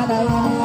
Oh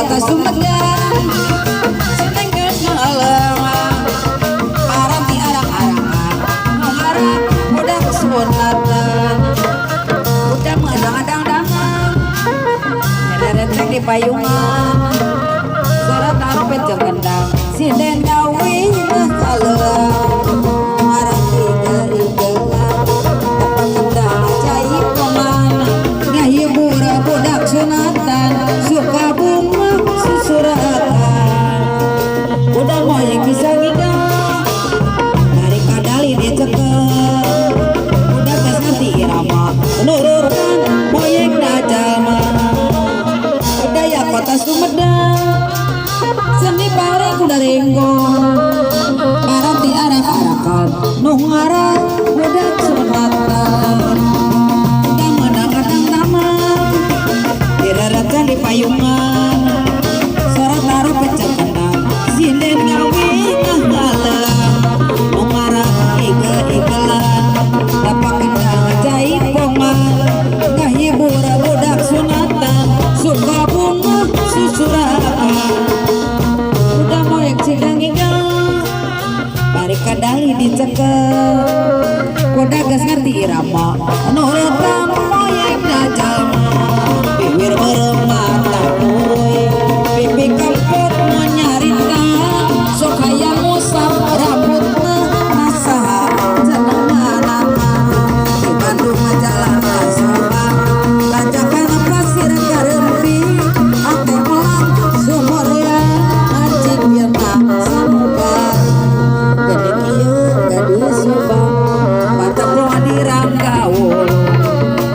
Kota Sumedang Senengkeun malengan Arang di arang-arangan Mengarang budak sunatan Budak mengadang-adang-dangan Nedereteng di payungan Suara tampet jeung gendang Sinden gawi ngaleung Mengarang iga-igaan Apa gendang ajaib kemana Ngahibur budak sunatan Suka bunga susuratan udah moyeng bisa ngidang dari kadali dia ceket udah gas nanti irama menurunkan moyeng najama budaya kota Sumedang seni bareng kuda renggo barang di arah-arakan nung arah budak sunatan udah menang-menang taman diraratan di payungan taruh pecah kendang sinden gawe ngaleung mengarang iga-igalan dapat kendang ajaib pongan ngahibur budak sunatan suka bunga susuratan udah moyek cigang-igang bari kadali dicekel kuda gas ngerti irama nurutan moyek najama bibir beremata nuruy pipi kamput menyarita sok hayang musam rambutna nasaha jenengan di Bandung jalan asoba tanjakan pasir karempi ate melang sumur ya anjing biarna samuga gede kieu gadis subang mata poa di Ranggaul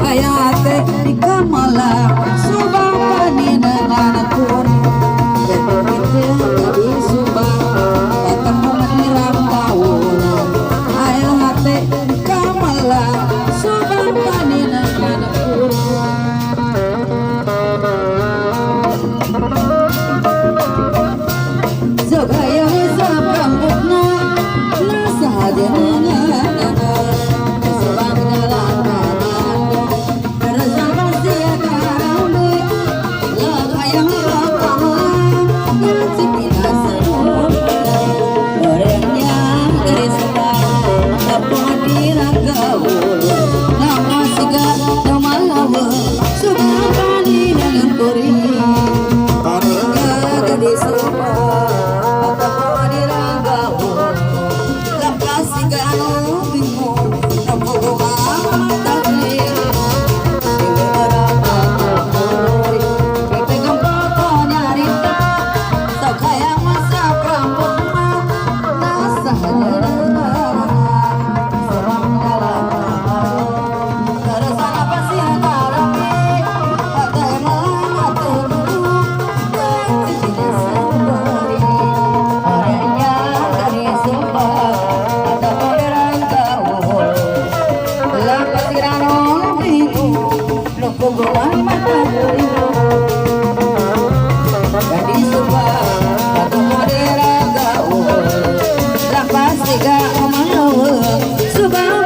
aya teh di Kamalang subang paninengan kun jadi subang ketemu menirang tahun ayo hati Kamalang subang paninengan kun Zogaya usap rambutna nasa jenengan subang jalan kanan beresang masih karambe lah hayang Subang